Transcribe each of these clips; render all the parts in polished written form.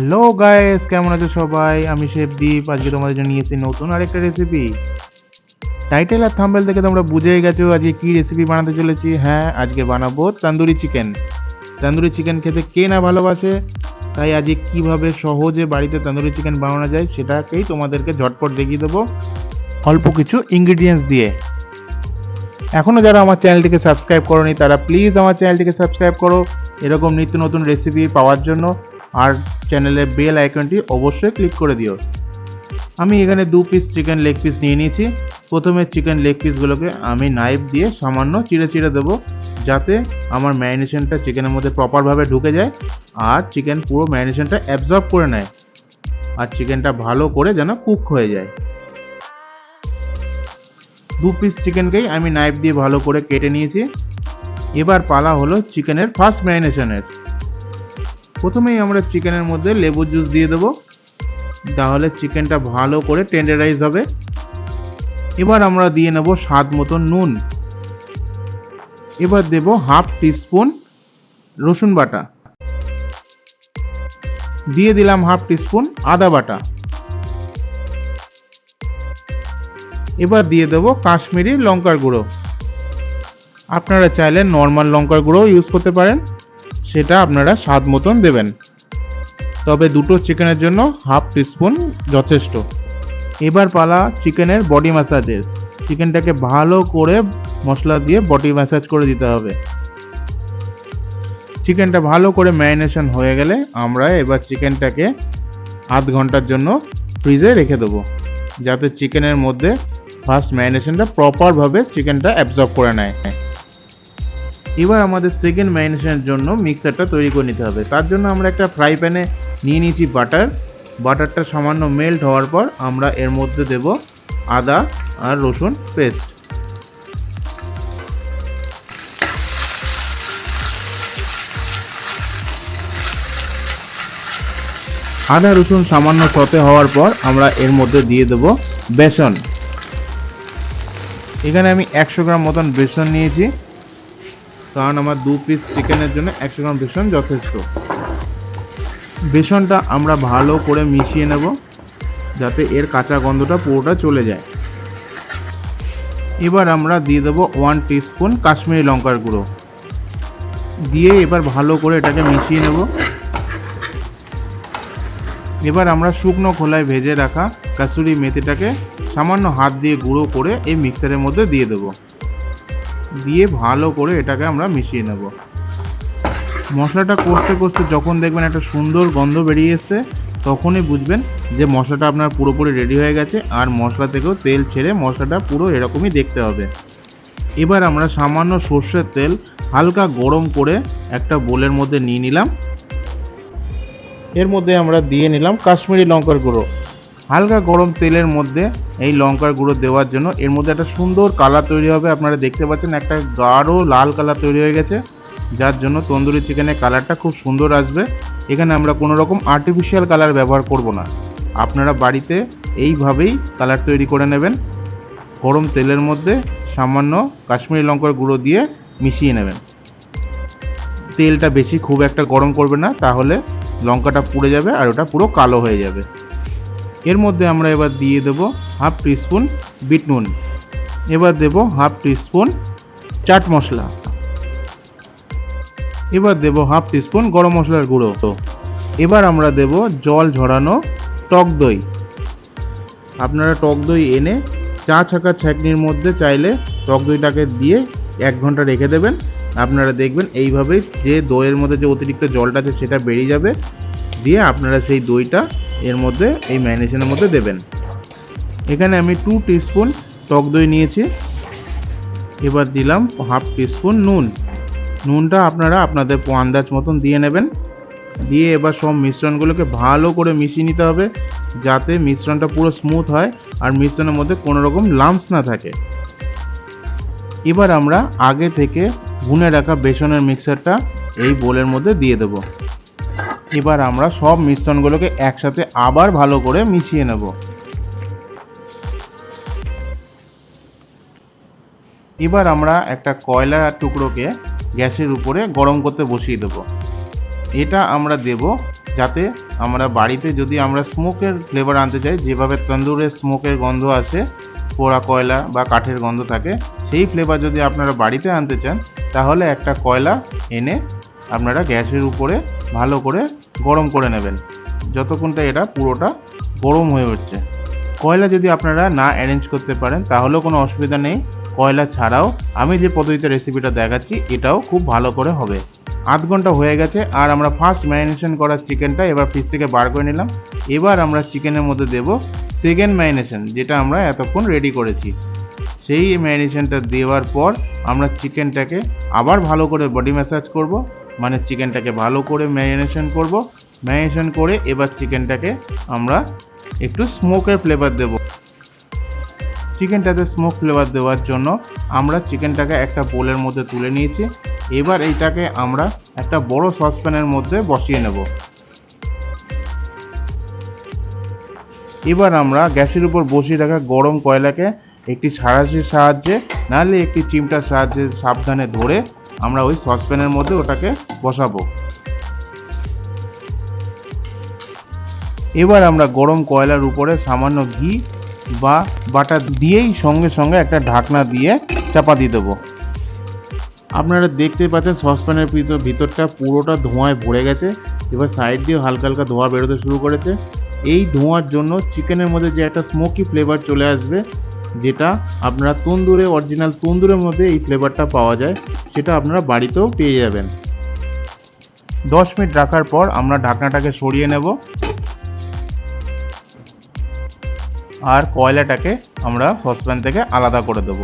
Hello guys, কেমন আছো সবাই? আমি শেফ দীপ। আজকে তোমাদের জন্য নিয়েছি নতুন আরেকটা রেসিপি। টাইটেল আর থাম্বনেল থেকে তোমরা বুঝেই গেছো আজকে কি রেসিপি বানাতে চলেছি। হ্যাঁ, আজকে বানাবো তান্দুরি চিকেন। তান্দুরি চিকেন খেতে কে না ভালোবাসে? তাই আজকে কিভাবে সহজে বাড়িতে তান্দুরি চিকেন বানানো যায় সেটাকেই তোমাদেরকে ঝটপট দেখিয়ে দেবো অল্প কিছু ইনগ্রিডিয়েন্টস দিয়ে। এখনও যারা আমার চ্যানেলটিকে সাবস্ক্রাইব করোনি তারা প্লিজ আমার চ্যানেলটিকে সাবস্ক্রাইব করো এরকম নিত্য নতুন রেসিপি পাওয়ার জন্য। আর চ্যানেলের বেল আইকনটি অবশ্যই ক্লিক করে দিও। আমি এখানে 2 পিস চিকেন লেগ পিস নিয়ে নিয়েছি। প্রথমে চিকেন লেগ পিসগুলোকে আমি নাইফ দিয়ে সামান্য চিড়ে চিড়ে দেবো, যাতে আমার ম্যারিনেশনটা চিকেনের মধ্যে প্রপারভাবে ঢুকে যায় আর চিকেন পুরো ম্যারিনেশনটা অ্যাবজর্ব করে নেয় আর চিকেনটা ভালো করে যেন কুক হয়ে যায়। 2 পিস চিকেনকেই আমি নাইফ দিয়ে ভালো করে কেটে নিয়েছি। এবার পালা হলো চিকেনের ফার্স্ট ম্যারিনেশনের। প্রথমেই আমরা চিকেনের মধ্যে লেবুর জুস দিয়ে দেবো, তাহলে চিকেনটা ভালো করে টেন্ডারাইজ হবে। এবার আমরা দিয়ে নেব স্বাদ মতো নুন। এবার দেব হাফ টিস্পুন রসুন বাটা, দিয়ে দিলাম হাফ টিস্পুন আদা বাটা। এবার দিয়ে দেব কাশ্মীরি লঙ্কার গুঁড়ো। আপনারা চাইলে নর্মাল লঙ্কার গুঁড়ো ইউজ করতে পারেন, সেটা আপনারা স্বাদ মতন দেবেন, তবে দুটো চিকেনের জন্য হাফ টিস্পুন যথেষ্ট। এবার পালা চিকেনের বডি ম্যাসাজের। চিকেনটাকে ভালো করে মশলা দিয়ে বডি ম্যাসাজ করে দিতে হবে। চিকেনটা ভালো করে ম্যারিনেশন হয়ে গেলে আমরা এবার চিকেনটাকে আধ ঘন্টার জন্য ফ্রিজে রেখে দেবো, যাতে চিকেনের মধ্যে ফার্স্ট ম্যারিনেশনটা প্রপারভাবে চিকেনটা অ্যাবজর্ব করে নেয়। এবার আমাদের সেকেন্ড ম্যারিনেশনের জন্য মিক্সারটা তৈরি করে নিতে হবে। তার জন্য আমরা একটা ফ্রাই প্যানে নিয়ে নিয়েছি বাটার। বাটারটা সামান্য মেল্ট হওয়ার পর আমরা এর মধ্যে দেব আদা আর রসুন পেস্ট। আদা রসুন সামান্য সতে হওয়ার পর আমরা এর মধ্যে দিয়ে দেব বেসন। এখানে আমি 100 গ্রাম মতন বেসন নিয়েছি, কারণ আমার 2 পিস চিকেনের জন্য 100 গ্রাম বেসন যথেষ্ট। বেসনটা আমরা ভালো করে মিশিয়ে নেব, যাতে এর কাঁচা গন্ধটা পুরোটা চলে যায়। এবার আমরা দিয়ে দেবো 1 টিস্পুন কাশ্মীরি লঙ্কার গুঁড়ো, দিয়ে এবার ভালো করে এটাকে মিশিয়ে নেব। এবার আমরা শুকনো খোলায় ভেজে রাখা কাসুরি মেথিটাকে সামান্য হাত দিয়ে গুঁড়ো করে এই মিক্সারের মধ্যে দিয়ে দেব, দিয়ে ভালো করে এটাকে আমরা মিশিয়ে নেব। মশলাটা কষতে কষতে যখন দেখবেন একটা সুন্দর গন্ধ বেরিয়ে এসছে, তখনই বুঝবেন যে মশলাটা আপনার পুরোপুরি রেডি হয়ে গেছে আর মশলা থেকেও তেল ছেড়ে মশলাটা পুরো এরকমই দেখতে হবে। এবার আমরা সামান্য সর্ষের তেল হালকা গরম করে একটা বোলের মধ্যে নিয়ে নিলাম। এর মধ্যে আমরা দিয়ে নিলাম কাশ্মীরি লঙ্কার গুঁড়ো। হালকা গরম তেলের মধ্যে এই লঙ্কার গুঁড়ো দেওয়ার জন্য এর মধ্যে একটা সুন্দর কালার তৈরি হবে। আপনারা দেখতে পাচ্ছেন একটা গাঢ় লাল কালার তৈরি হয়ে গেছে, যার জন্য তন্দুরি চিকেনের কালারটা খুব সুন্দর আসবে। এখানে আমরা কোনো রকম আর্টিফিশিয়াল কালার ব্যবহার করব না, আপনারা বাড়িতে এইভাবেই কালার তৈরি করে নেবেন। গরম তেলের মধ্যে সামান্য কাশ্মীরি লঙ্কার গুঁড়ো দিয়ে মিশিয়ে নেবেন। তেলটা বেশি খুব একটা গরম করবে না, তাহলে লঙ্কাটা পুড়ে যাবে আর ওটা পুরো কালো হয়ে যাবে। এর মধ্যে আমরা এবার দিয়ে দেব হাফ টিস্পুন বিট নুন। এবার দেব হাফ টিস্পুন চাট মশলা। এবার দেব হাফ টিস্পুন গরম মশলার গুঁড়ো। এবার আমরা দেব জল ঝরানো টক দই। আপনারা টক দই এনে চা ছাঁকা ছাঁকনির মধ্যে চাইলে টক দইটাকে দিয়ে 1 ঘন্টা রেখে দেবেন। আপনারা দেখবেন এইভাবেই যে দইয়ের মধ্যে যে অতিরিক্ত জলটা আছে সেটা বেরিয়ে যাবে, দিয়ে আপনারা সেই দইটা এর মধ্যে এই ম্যারিনেশনের মধ্যে দেবেন। এখানে আমি 2 টিস্পুন টক দই নিয়েছি। এবার দিলাম হাফ টিস্পুন নুন। নুনটা আপনারা আপনাদের আন্দাজ মতন দিয়ে নেবেন। দিয়ে এবার সব মিশ্রণগুলোকে ভালো করে মিশিয়ে নিতে হবে, যাতে মিশ্রণটা পুরো স্মুথ হয় আর মিশ্রণের মধ্যে কোনো রকম লাম্পস না থাকে। এবার আমরা আগে থেকে ভুনে রাখা বেসনের মিক্সারটা এই বোলের মধ্যে দিয়ে দেব। এবার আমরা সব মিশ্রণগুলোকে একসাথে আবার ভালো করে মিশিয়ে নেব। এবার আমরা একটা কয়লার টুকরোকে গ্যাসের উপরে গরম করতে বসিয়ে দেব। এটা আমরা দেব যাতে আমরা বাড়িতে যদি আমরা স্মোকের ফ্লেভার আনতে চাই, যেভাবে তন্দুরের স্মোকের গন্ধ আসে, পোড়া কয়লা বা কাঠের গন্ধ থাকে, সেই ফ্লেভার যদি আপনারা বাড়িতে আনতে চান তাহলে একটা কয়লা এনে আপনারা গ্যাসের উপরে ভালো করে গরম করে নেবেন যতক্ষণটা এটা পুরোটা গরম হয়ে উঠছে। কয়লা যদি আপনারা না অ্যারেঞ্জ করতে পারেন তাহলেও কোনো অসুবিধা নেই, কয়লা ছাড়াও আমি যে পদ্ধতিতে রেসিপিটা দেখাচ্ছি এটাও খুব ভালো করে হবে। আধ ঘন্টা হয়ে গেছে আর আমরা ফার্স্ট ম্যারিনেশন করা চিকেনটা এবার ফ্রিজ থেকে বার করে নিলাম। এবার আমরা চিকেনের মধ্যে দেব সেকেন্ড ম্যারিনেশন, যেটা আমরা এতক্ষণ রেডি করেছি। সেই ম্যারিনেশনটা দেওয়ার পর আমরা চিকেনটাকে আবার ভালো করে বডি ম্যাসাজ করব, মানে চিকেনটাকে ভালো করে ম্যারিনেশন করব। ম্যারিনেশন করে এবার চিকেনটাকে আমরা একটু স্মোকের ফ্লেভার দেব। চিকেনটাতে স্মোক ফ্লেভার দেওয়ার জন্য আমরা চিকেনটাকে একটা বোলের মধ্যে তুলে নিয়েছি। এবার এইটাকে আমরা একটা বড় সসপ্যানের মধ্যে বসিয়ে নেব। এবার আমরা গ্যাসের উপর বসিয়ে রাখা গরম কয়লাকে একটি সাঁড়াশির সাহায্যে নাহলে একটি চিমটার সাহায্যে সাবধানে ধরে আমরা ওই সসপ্যানের মধ্যে ওটাকে বসাবো। এবার আমরা গরম কয়লার উপরে সামান্য ঘি বা বাটার দিয়েই সঙ্গে সঙ্গে একটা ঢাকনা দিয়ে চাপা দিয়ে দেবো। আপনারা দেখতে পাচ্ছেন সসপ্যানের ভিতরটা পুরোটা ধোঁয়ায় ভরে গেছে। এবার সাইড দিয়ে হালকা হালকা ধোঁয়া বেরোতে শুরু করেছে। এই ধোঁয়ার জন্য চিকেনের মধ্যে যে একটা স্মোকি ফ্লেভার চলে আসবে, যেটা আপনারা তন্দুরে অরিজিনাল তন্দুরের মধ্যে এই ফ্লেভারটা পাওয়া যায়, সেটা আপনারা বাড়িতেও পেয়ে যাবেন। 10 মিনিট রাখার পর আমরা ঢাকনাটাকে সরিয়ে নেব আর কয়লাটাকে আমরা সসপ্যান থেকে আলাদা করে দেব।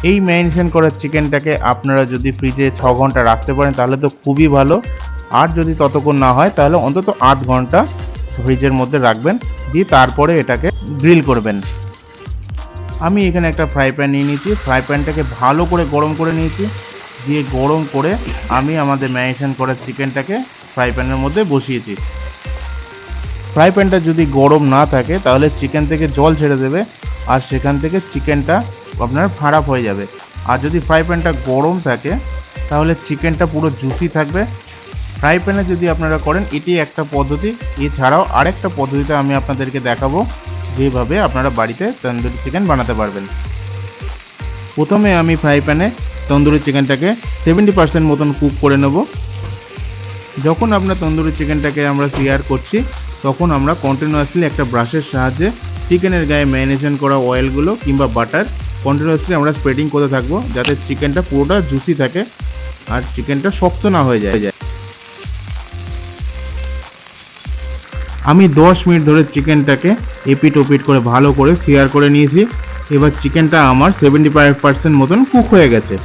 এই ম্যারিনেশন করা চিকেনটাকে আপনারা যদি ফ্রিজে 6 ঘন্টা রাখতে পারেন তাহলে তো খুবই ভালো, আর যদি ততক্ষণ না হয় তাহলে অন্তত আধ ঘন্টা ফ্রিজের মধ্যে রাখবেন, দিয়ে তারপরে এটাকে গ্রিল করবেন। আমি এখানে একটা ফ্রাই প্যান নিয়ে নিয়েছি, ফ্রাই প্যানটাকে ভালো করে গরম করে নিয়েছি, দিয়ে গরম করে আমি আমাদের ম্যারিনেশন করা চিকেনটাকে ফ্রাই প্যানের মধ্যে বসিয়েছি। ফ্রাই প্যানটা যদি গরম না থাকে তাহলে চিকেন থেকে জল ছেড়ে দেবে আর সেখান থেকে চিকেনটা আপনার খারাপ হয়ে যাবে। আর যদি ফ্রাই প্যানটা গরম থাকে তাহলে চিকেনটা পুরো জুসি থাকবে। ফ্রাই প্যানে যদি আপনারা করেন এটি একটা পদ্ধতি, এছাড়াও আরেকটা পদ্ধতিতে আমি আপনাদেরকে দেখাবো যেভাবে আপনারা বাড়িতে তন্দুরি চিকেন বানাতে পারবেন। প্রথমে আমি ফ্রাই প্যানে তন্দুরি চিকেনটাকে 70% মতন কুক করে নেব। যখন আপনার তন্দুরি চিকেনটাকে আমরা সিয়ার করছি তখন আমরা কন্টিনিউয়াসলি একটা ব্রাশের সাহায্যে চিকেনের গায়ে ম্যারিনেশন করা অয়েলগুলো কিংবা বাটার কন্টিনিউয়াসলি আমরা স্প্রেডিং করতে থাকবো, যাতে চিকেনটা পুরোটা জুসি থাকে আর চিকেনটা শক্ত না হয়ে যায়। আমি 10 মিনিট ধরে চিকেনটাকে এপিট ওপিট করে ভালো করে সিয়ার করে নিয়েছি। এবার চিকেনটা আমার 75% মতন কুক হয়ে গেছে।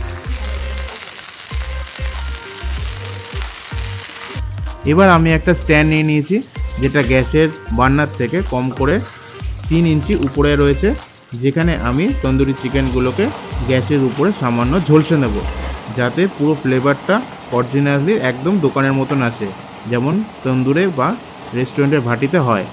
এবার আমি একটা স্ট্যান্ড নিয়ে নিয়েছি, যেটা গ্যাসের বার্নার থেকে কম করে 3 ইঞ্চি উপরে রয়েছে, যেখানে আমি তন্দুরি চিকেনগুলোকে গ্যাসের উপরে সামান্য ঝলসে নেব, যাতে পুরো ফ্লেভারটা অরিজিনালি একদম দোকানের মতন আসে, যেমন তন্দুরে বা রেস্টুরেন্টের ভাটিতে হয়।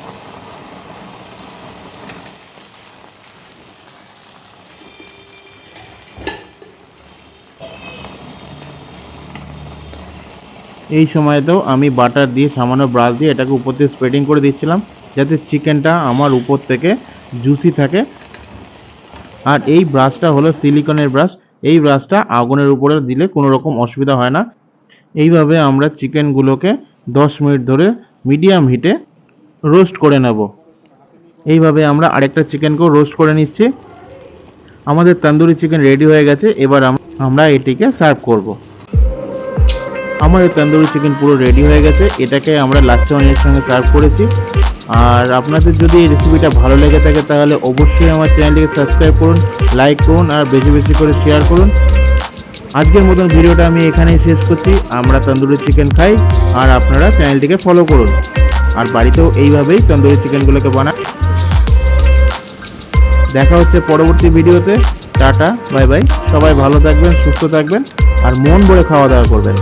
এই সময়তেও আমি বাটার দিয়ে সামান্য ব্রাশ দিয়ে এটাকে উপর দিয়ে স্প্রেডিং করে দিচ্ছিলাম, যাতে চিকেনটা আমার উপর থেকে জুসি থাকে। আর এই ব্রাশটা হলো সিলিকনের ব্রাশ, এই ব্রাশটা আগুনের উপরে দিলে কোনো রকম অসুবিধা হয় না। এইভাবে আমরা চিকেনগুলোকে 10 মিনিট ধরে মিডিয়াম হিটে রোস্ট করে নেব। এইভাবে আমরা আরেকটা চিকেনকেও রোস্ট করে নিচ্ছি। আমাদের তন্দুরি চিকেন রেডি হয়ে গেছে। এবার আমরা এটিকে সার্ভ করব। আমাদের তন্দুরি চিকেন পুরো রেডি হয়ে গেছে, এটাকে আমরা লাচ্ছা অনিয়নের সঙ্গে সার্ভ করেছি। আর আপনাদের যদি এই রেসিপিটা ভালো লেগে থাকে তাহলে অবশ্যই আমার চ্যানেলটিকে সাবস্ক্রাইব করুন, লাইক করুন আর বেশি বেশি করে শেয়ার করুন। আজকের মতন ভিডিওটা আমি এখানেই শেষ করছি। আমরা তন্দুরি চিকেন খাই আর আপনারা চ্যানেলটিকে ফলো করুন আর বাড়িতেও এইভাবেই তন্দুরি চিকেনগুলোকে বানান। দেখা হচ্ছে পরবর্তী ভিডিওতে। Tata, bye bye. সবাই ভালো থাকবেন, সুস্থ থাকবেন আর মন ভরে খাওয়া দাওয়া করবেন।